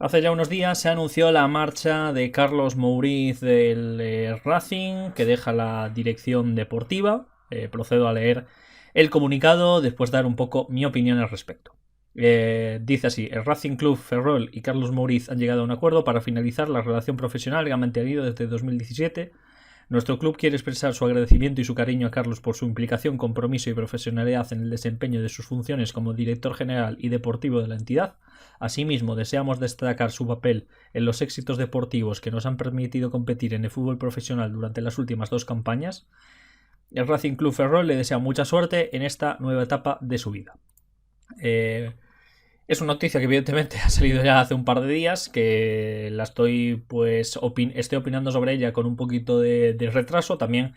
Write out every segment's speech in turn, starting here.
Hace ya unos días se anunció la marcha de Carlos Mouriz del Racing, que deja la dirección deportiva. Procedo a leer el comunicado después de dar un poco mi opinión al respecto. Dice así: el Racing Club Ferrol y Carlos Mouriz han llegado a un acuerdo para finalizar la relación profesional que han mantenido desde 2017. Nuestro club quiere expresar su agradecimiento y su cariño a Carlos por su implicación, compromiso y profesionalidad en el desempeño de sus funciones como director general y deportivo de la entidad. Asimismo, deseamos destacar su papel en los éxitos deportivos que nos han permitido competir en el fútbol profesional durante las últimas dos campañas. El Racing Club Ferrol le desea mucha suerte en esta nueva etapa de su vida. Es una noticia que evidentemente ha salido ya hace un par de días, que la estoy estoy opinando sobre ella con un poquito de retraso. También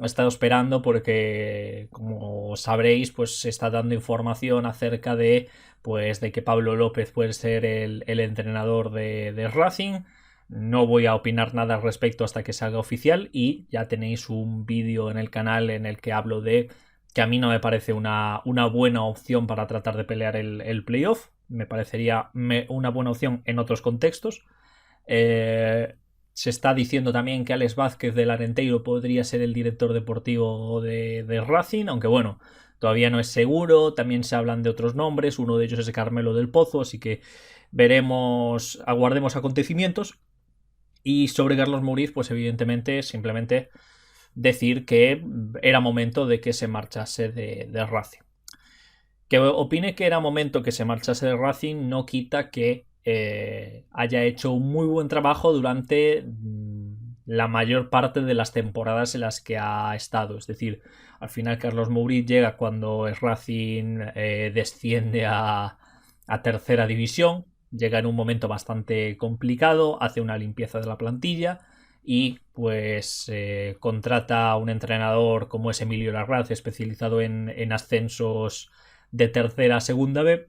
he estado esperando porque, como sabréis, pues se está dando información acerca de que Pablo López puede ser el entrenador de Racing. No voy a opinar nada al respecto hasta que salga oficial, y ya tenéis un vídeo en el canal en el que hablo de que a mí no me parece una buena opción para tratar de pelear el playoff. Me parecería una buena opción en otros contextos. Se está diciendo también que Alex Vázquez del Arenteiro podría ser el director deportivo de Racing, aunque bueno, todavía no es seguro. También se hablan de otros nombres, uno de ellos es Carmelo del Pozo, así que veremos, aguardemos acontecimientos. Y sobre Carlos Mouriz, pues evidentemente simplemente decir que era momento de que se marchase de Racing. Que opine que era momento que se marchase de Racing no quita que haya hecho un muy buen trabajo durante la mayor parte de las temporadas en las que ha estado. Es decir, al final Carlos Mouriz llega cuando el Racing desciende a tercera división. Llega en un momento bastante complicado, hace una limpieza de la plantilla y pues contrata a un entrenador como es Emilio Larraz, especializado en ascensos de tercera a segunda B.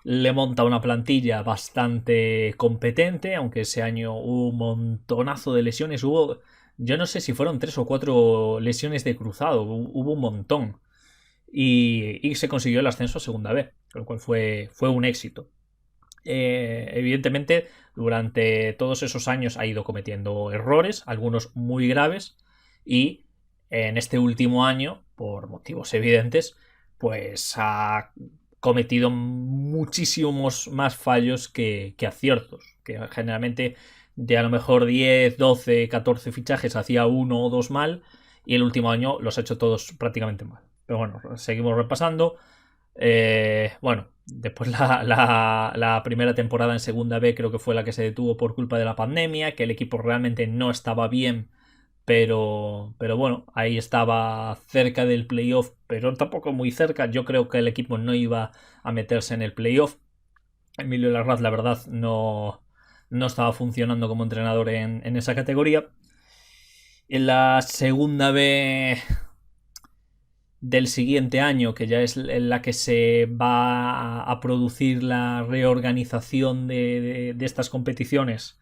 Le monta una plantilla bastante competente, aunque ese año hubo un montonazo de lesiones. Yo no sé si fueron 3 o 4 lesiones de cruzado, hubo un montón. Y se consiguió el ascenso a segunda B, lo cual fue un éxito. Evidentemente, durante todos esos años ha ido cometiendo errores, algunos muy graves, y en este último año, por motivos evidentes, pues ha cometido muchísimos más fallos que aciertos, que generalmente de a lo mejor 10, 12, 14 fichajes hacía uno o dos mal, y el último año los ha hecho todos prácticamente mal. Pero bueno, seguimos repasando. Bueno, después la primera temporada en segunda B creo que fue la que se detuvo por culpa de la pandemia, que el equipo realmente no estaba bien, pero bueno, ahí estaba cerca del playoff, pero tampoco muy cerca. Yo creo que el equipo no iba a meterse en el playoff. Emilio Larraz, la verdad, no estaba funcionando como entrenador en esa categoría. En la segunda B del siguiente año, que ya es en la que se va a producir la reorganización de estas competiciones,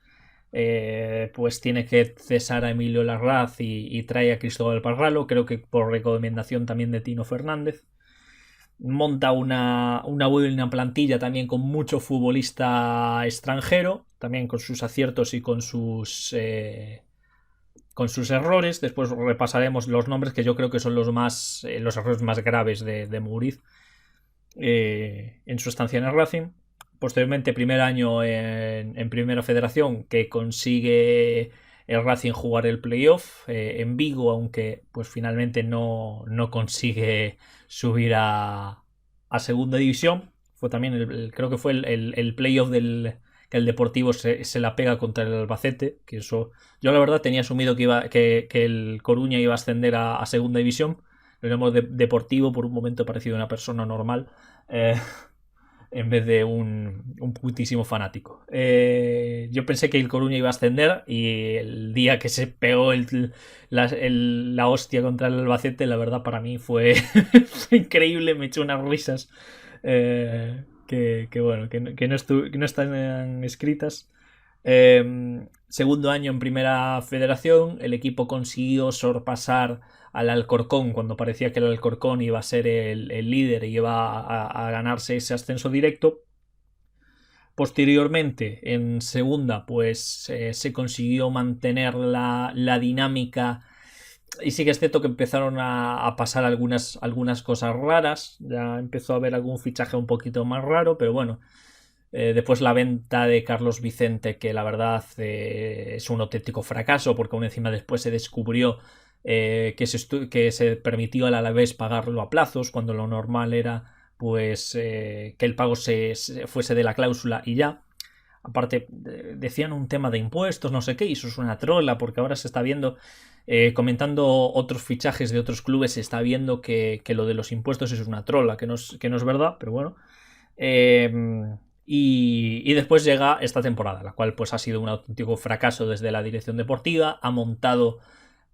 pues tiene que cesar a Emilio Larraz y trae a Cristóbal Parralo, creo que por recomendación también de Tino Fernández. Monta una buena plantilla también con mucho futbolista extranjero, también con sus aciertos y con sus errores. Después repasaremos los nombres que yo creo que son los errores más graves de Mouriz en su estancia en el Racing. Posteriormente, primer año en Primera Federación, que consigue el Racing jugar el playoff en Vigo, aunque pues finalmente no consigue subir a segunda división. Fue también creo que fue el playoff que el Deportivo se la pega contra el Albacete, que eso yo la verdad tenía asumido que el Coruña iba a ascender a segunda división. Lo llamamos Deportivo, por un momento parecido a una persona normal, en vez de un putísimo fanático. Yo pensé que el Coruña iba a ascender, y el día que se pegó la hostia contra el Albacete, la verdad para mí fue increíble, me echó unas risas bueno, que no están escritas. Segundo año en Primera Federación, el equipo consiguió sorpasar al Alcorcón cuando parecía que el Alcorcón iba a ser el líder y iba a ganarse ese ascenso directo. Posteriormente, en segunda, pues se consiguió mantener la dinámica. Y sí que es cierto que empezaron a pasar algunas cosas raras. Ya empezó a haber algún fichaje un poquito más raro, pero bueno. Después la venta de Carlos Vicente, que la verdad es un auténtico fracaso, porque aún encima después se descubrió que se permitió al Alavés pagarlo a plazos, cuando lo normal era pues que el pago se fuese de la cláusula y ya. Aparte, decían un tema de impuestos, no sé qué, y eso es una trola, porque ahora se está viendo, comentando otros fichajes de otros clubes, se está viendo que lo de los impuestos es una trola, que no es verdad, pero bueno. Y después llega esta temporada, la cual pues ha sido un auténtico fracaso desde la dirección deportiva, ha montado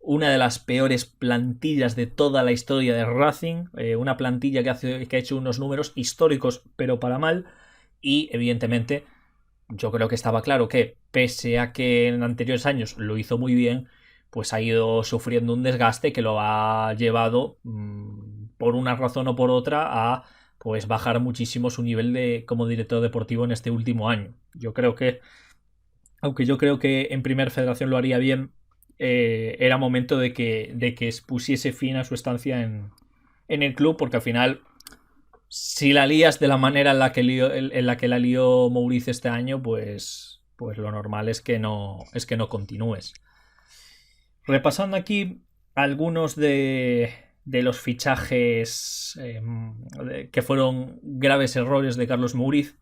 una de las peores plantillas de toda la historia de Racing, una plantilla que ha hecho unos números históricos pero para mal, y evidentemente yo creo que estaba claro que pese a que en anteriores años lo hizo muy bien, pues ha ido sufriendo un desgaste que lo ha llevado por una razón o por otra a pues bajar muchísimo su nivel de como director deportivo en este último año. Aunque yo creo que en Primera Federación lo haría bien, era momento de que pusiese fin a su estancia en el club, porque al final, si la lías de la manera en la que la lió Mouriz este año, pues lo normal es que no continúes. Repasando aquí algunos de los fichajes que fueron graves errores de Carlos Mouriz.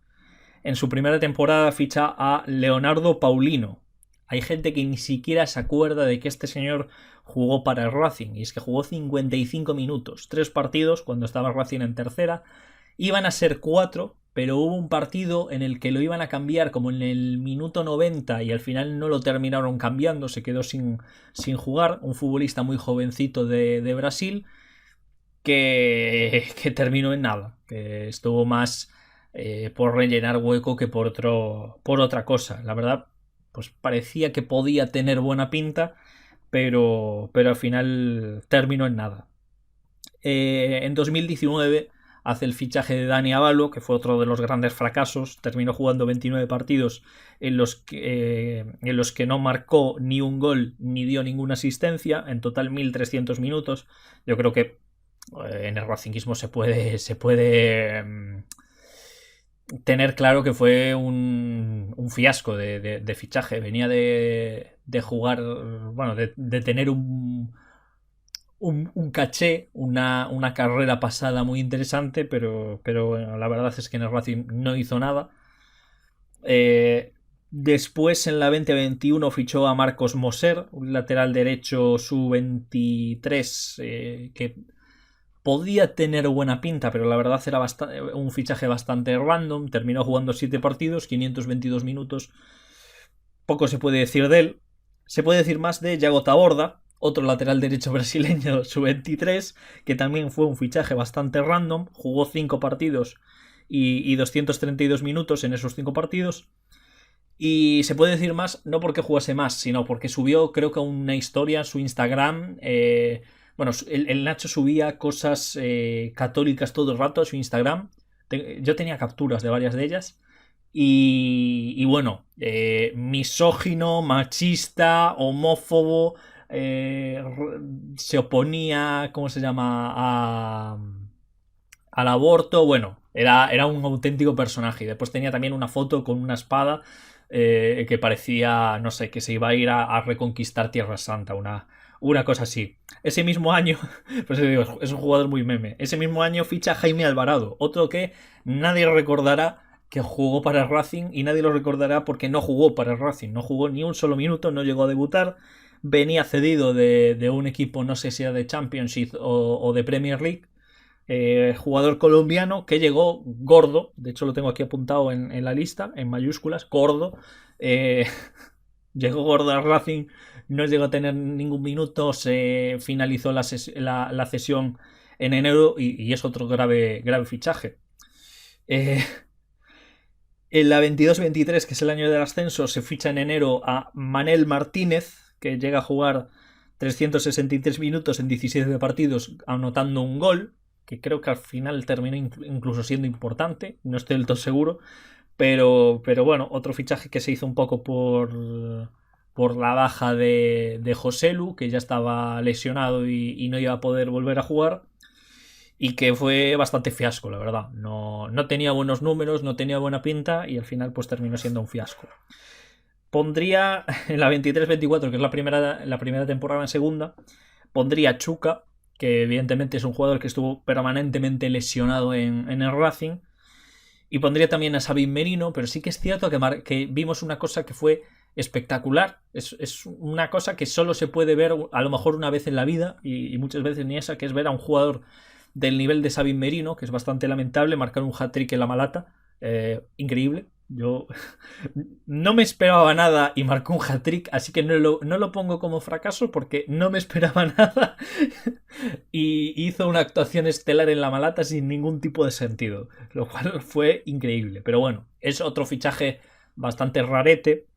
En su primera temporada ficha a Leonardo Paulino. Hay gente que ni siquiera se acuerda de que este señor jugó para el Racing, y es que jugó 55 minutos, 3 partidos cuando estaba Racing en tercera. Iban a ser 4, pero hubo un partido en el que lo iban a cambiar como en el minuto 90 y al final no lo terminaron cambiando, se quedó sin jugar. Un futbolista muy jovencito de Brasil que terminó en nada, que estuvo más por rellenar hueco que por otra cosa. La verdad, pues parecía que podía tener buena pinta, pero al final terminó en nada. En 2019 hace el fichaje de Dani Avalo, que fue otro de los grandes fracasos. Terminó jugando 29 partidos en los que no marcó ni un gol ni dio ninguna asistencia. En total 1.300 minutos. Yo creo que en el racinguismo se puede tener claro que fue un fiasco de fichaje. Venía de jugar, bueno, de tener un caché, una carrera pasada muy interesante, pero bueno, la verdad es que en el Racing no hizo nada. Después en la 2021 fichó a Marcos Moser, un lateral derecho sub-23 que podía tener buena pinta, pero la verdad era un fichaje bastante random. Terminó jugando 7 partidos, 522 minutos. Poco se puede decir de él. Se puede decir más de Yago Taborda, otro lateral derecho brasileño sub-23, que también fue un fichaje bastante random. Jugó 5 partidos y 232 minutos en esos 5 partidos. Y se puede decir más, no porque jugase más, sino porque subió, creo que una historia en su Instagram. Bueno, el Nacho subía cosas católicas todo el rato a su Instagram. Yo tenía capturas de varias de ellas. Y bueno, misógino, machista, homófobo, se oponía, ¿cómo se llama?, al aborto. Bueno, era un auténtico personaje. Y después tenía también una foto con una espada que parecía, no sé, que se iba a ir a reconquistar Tierra Santa, una cosa así. Ese mismo año, pues digo, es un jugador muy meme. Ese mismo año ficha Jaime Alvarado, otro que nadie recordará que jugó para el Racing, y nadie lo recordará porque no jugó para el Racing, no jugó ni un solo minuto, no llegó a debutar. Venía cedido de un equipo, no sé si era de Championship o de Premier League. Jugador colombiano que llegó gordo, de hecho lo tengo aquí apuntado en la lista, en mayúsculas, gordo. Llegó gordo al Racing, no llegó a tener ningún minuto, se finalizó la cesión en enero y es otro grave fichaje. En la 22-23, que es el año del ascenso, se ficha en enero a Manel Martínez, que llega a jugar 363 minutos en 17 partidos, anotando un gol, que creo que al final terminó incluso siendo importante, no estoy del todo seguro, Pero bueno, otro fichaje que se hizo un poco por la baja de Joselu, que ya estaba lesionado y no iba a poder volver a jugar. Y que fue bastante fiasco, la verdad. No tenía buenos números, no tenía buena pinta y al final pues terminó siendo un fiasco. Pondría en la 23-24, que es la primera temporada en segunda, pondría a Chuca, que evidentemente es un jugador que estuvo permanentemente lesionado en el Racing. Y pondría también a Sabin Merino, pero sí que es cierto que vimos una cosa que fue espectacular. Es una cosa que solo se puede ver a lo mejor una vez en la vida y muchas veces ni esa, que es ver a un jugador del nivel de Sabin Merino, que es bastante lamentable, marcar un hat-trick en la Malata. Increíble. Yo no me esperaba nada y marcó un hat-trick, así que no lo pongo como fracaso porque no me esperaba nada y hizo una actuación estelar en la Malata sin ningún tipo de sentido, lo cual fue increíble. Pero bueno, es otro fichaje bastante rarete.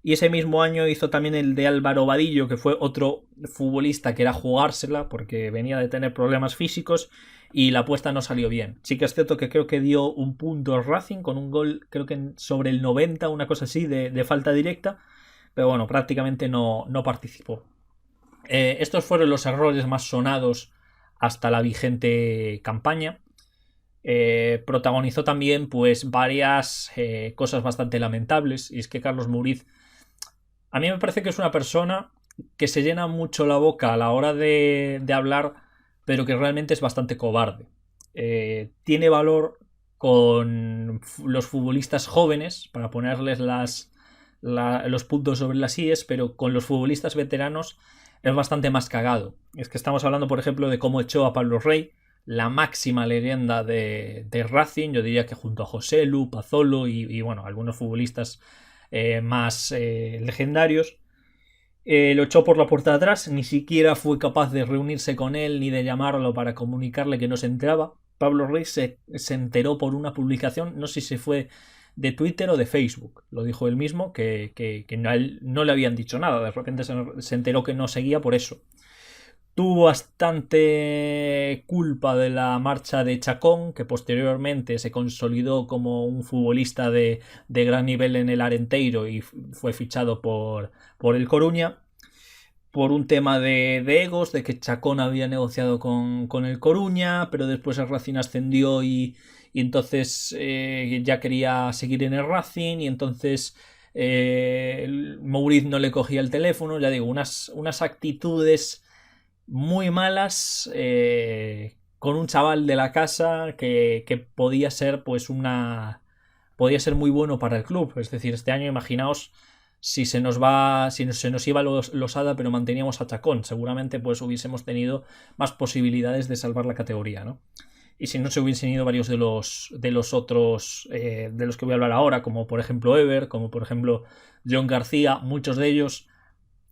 Y ese mismo año hizo también el de Álvaro Vadillo, que fue otro futbolista que era jugársela porque venía de tener problemas físicos y la apuesta no salió bien. Sí que es cierto que creo que dio un punto al Racing con un gol, creo que sobre el 90, una cosa así, de falta directa, pero bueno, prácticamente no participó. Estos fueron los errores más sonados hasta la vigente campaña. Protagonizó también pues varias cosas bastante lamentables, y es que Carlos Mouriz a mí me parece que es una persona que se llena mucho la boca a la hora de hablar, pero que realmente es bastante cobarde. Tiene valor con los futbolistas jóvenes para ponerles los puntos sobre las IES, pero con los futbolistas veteranos es bastante más cagado. Es que estamos hablando, por ejemplo, de cómo echó a Pablo Rey, la máxima leyenda de Racing, yo diría que junto a José Lu, Pazolo y bueno, algunos futbolistas más legendarios. Lo echó por la puerta de atrás, ni siquiera fue capaz de reunirse con él ni de llamarlo para comunicarle que no se enteraba. Pablo Rey se enteró por una publicación, no sé si fue de Twitter o de Facebook, lo dijo él mismo, que no le habían dicho nada, de repente se enteró que no seguía por eso. Tuvo bastante culpa de la marcha de Chacón, que posteriormente se consolidó como un futbolista de gran nivel en el Arenteiro y fue fichado por el Coruña, por un tema de egos, de que Chacón había negociado con el Coruña, pero después el Racing ascendió y entonces ya quería seguir en el Racing y entonces Mouriz no le cogía el teléfono, ya digo, unas actitudes muy malas con un chaval de la casa que podía ser pues podía ser muy bueno para el club. Es decir, este año imaginaos si se nos iba Losada pero manteníamos a Chacón, seguramente pues hubiésemos tenido más posibilidades de salvar la categoría, ¿no? Y si no se hubiesen ido varios de los otros de los que voy a hablar ahora, como por ejemplo Ever, como por ejemplo John García, muchos de ellos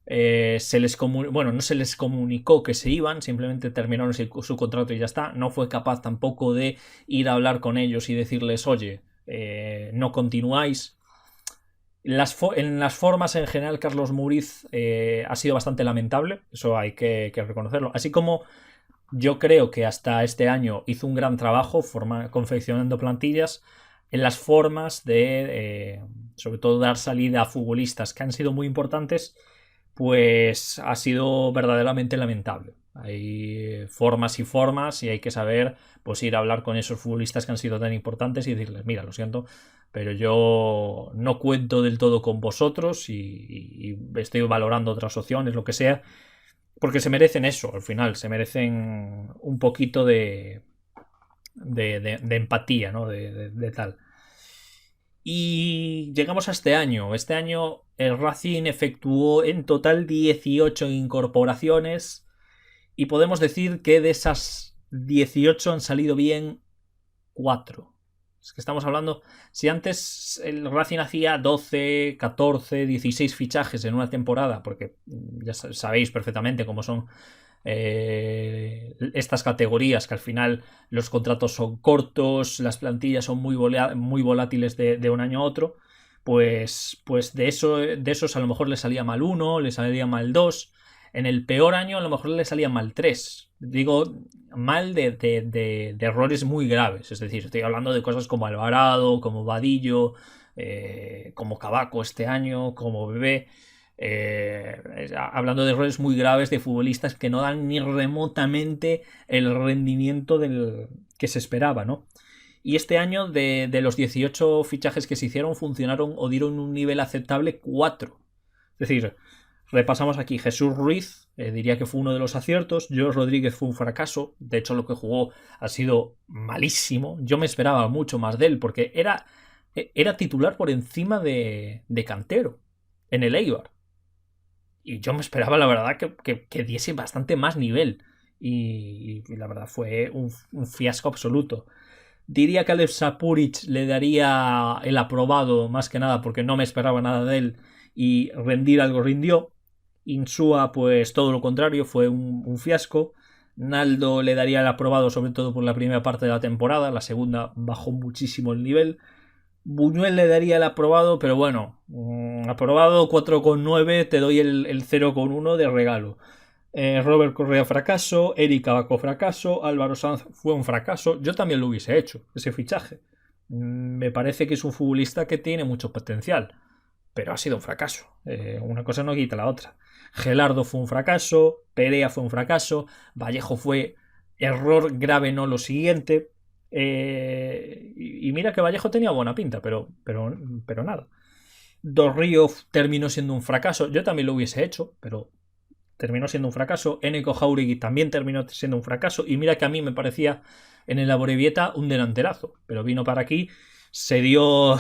no se les comunicó que se iban, simplemente terminaron su contrato y ya está. No fue capaz tampoco de ir a hablar con ellos y decirles, oye, no continuáis. En las formas en general, Carlos Mouriz ha sido bastante lamentable, eso hay que reconocerlo. Así como yo creo que hasta este año hizo un gran trabajo confeccionando plantillas, en las formas de, sobre todo, dar salida a futbolistas que han sido muy importantes, pues ha sido verdaderamente lamentable. Hay formas y formas y hay que saber pues ir a hablar con esos futbolistas que han sido tan importantes y decirles, mira, lo siento, pero yo no cuento del todo con vosotros y estoy valorando otras opciones, lo que sea, porque se merecen eso, al final, se merecen un poquito de empatía, ¿no? De tal. Y llegamos a este año. Este año el Racing efectuó en total 18 incorporaciones y podemos decir que de esas 18 han salido bien 4. Es que estamos hablando, si antes el Racing hacía 12, 14, 16 fichajes en una temporada, porque ya sabéis perfectamente cómo son estas categorías, que al final los contratos son cortos, las plantillas son muy volátiles de un año a otro, pues de esos a lo mejor le salía mal uno, le salía mal dos. En el peor año a lo mejor le salían mal 3. Digo, mal de errores muy graves. Es decir, estoy hablando de cosas como Alvarado, como Vadillo, como Cavaco este año, como Bebé. Hablando de errores muy graves de futbolistas que no dan ni remotamente el rendimiento que se esperaba, ¿no? Y este año, de los 18 fichajes que se hicieron, funcionaron o dieron un nivel aceptable 4. Es decir, repasamos aquí. Jesús Ruiz, diría que fue uno de los aciertos. George Rodríguez fue un fracaso. De hecho, lo que jugó ha sido malísimo. Yo me esperaba mucho más de él, porque era titular por encima de Cantero en el Eibar. Y yo me esperaba, la verdad, que diese bastante más nivel. Y la verdad fue un fiasco absoluto. Diría que a Alef Sapuric le daría el aprobado, más que nada porque no me esperaba nada de él y rendir algo rindió. Insúa, pues todo lo contrario, fue un fiasco. Naldo le daría el aprobado, sobre todo por la primera parte de la temporada, la segunda bajó muchísimo el nivel. Buñuel le daría el aprobado, pero bueno, aprobado 4,9, te doy el 0,1 de regalo. Robert Correa fracaso, Eric Abaco fracaso, Álvaro Sanz fue un fracaso. Yo también lo hubiese hecho, ese fichaje. Me parece que es un futbolista que tiene mucho potencial, pero ha sido un fracaso. Una cosa no quita la otra. Gelardo fue un fracaso, Perea fue un fracaso, Vallejo fue error grave, no lo siguiente. Y mira que Vallejo tenía buena pinta, pero nada. Dos Ríos terminó siendo un fracaso. Yo también lo hubiese hecho, pero terminó siendo un fracaso. Eneko Jauregui también terminó siendo un fracaso. Y mira que a mí me parecía en el Amorebieta un delanterazo. Pero vino para aquí, se debió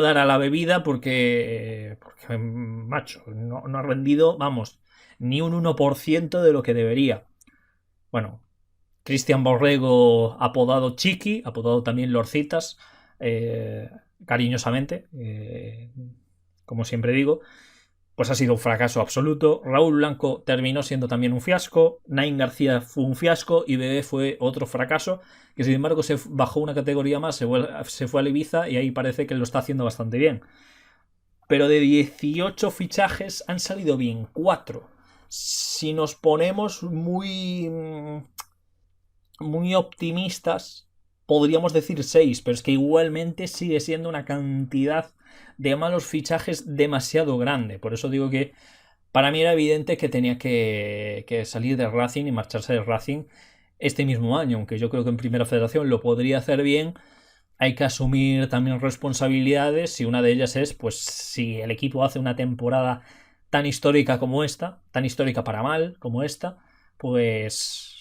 dar a la bebida porque macho, no ha rendido, vamos, ni un 1% de lo que debería. Bueno, Cristian Borrego, apodado Chiqui, apodado también Lorcitas, cariñosamente, como siempre digo, pues ha sido un fracaso absoluto. Raúl Blanco terminó siendo también un fiasco, Nain García fue un fiasco y Bebé fue otro fracaso, que sin embargo se bajó una categoría más, se fue al Ibiza y ahí parece que lo está haciendo bastante bien. Pero de 18 fichajes han salido bien 4. Si nos ponemos muy optimistas, podríamos decir 6, pero es que igualmente sigue siendo una cantidad de malos fichajes demasiado grande. Por eso digo que para mí era evidente que tenía que salir de Racing y marcharse de Racing este mismo año, aunque yo creo que en Primera Federación lo podría hacer bien. Hay que asumir también responsabilidades y una de ellas es, pues, si el equipo hace una temporada tan histórica como esta, tan histórica para mal como esta, pues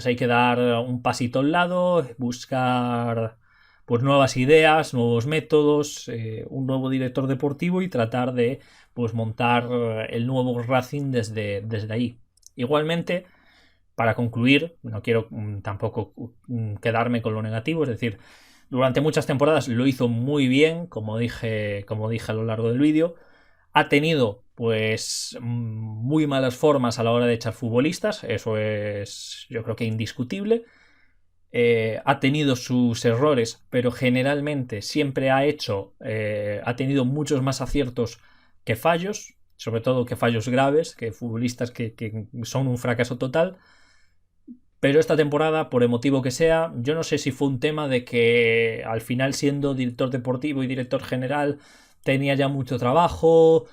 hay que dar un pasito al lado, buscar pues nuevas ideas, nuevos métodos, un nuevo director deportivo y tratar de pues montar el nuevo Racing desde ahí. Igualmente, para concluir, no quiero tampoco quedarme con lo negativo, es decir, durante muchas temporadas lo hizo muy bien, como dije a lo largo del vídeo. Ha tenido pues muy malas formas a la hora de echar futbolistas, eso es yo creo que indiscutible. Ha tenido sus errores, pero generalmente siempre ha tenido muchos más aciertos que fallos, sobre todo que fallos graves, que futbolistas que son un fracaso total. Pero esta temporada, por el motivo que sea, yo no sé si fue un tema de que al final, siendo director deportivo y director general, tenía ya mucho trabajo,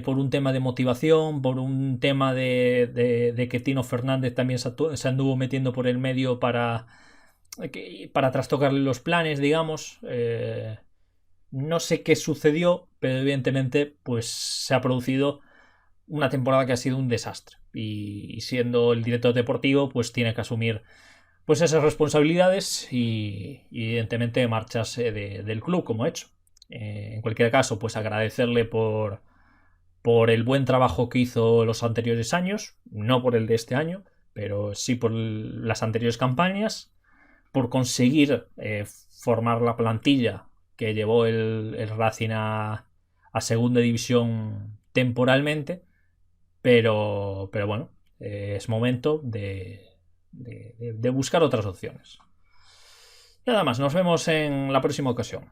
por un tema de motivación, por un tema de que Tino Fernández también se anduvo metiendo por el medio para trastocarle los planes, digamos. No sé qué sucedió, pero evidentemente pues se ha producido una temporada que ha sido un desastre y siendo el director deportivo pues tiene que asumir pues esas responsabilidades y evidentemente marcharse del club como ha hecho. En cualquier caso pues agradecerle por el buen trabajo que hizo los anteriores años, no por el de este año, pero sí por las anteriores campañas, por conseguir formar la plantilla que llevó el Racing a segunda división temporalmente. Pero bueno, es momento de buscar otras opciones. Nada más, nos vemos en la próxima ocasión.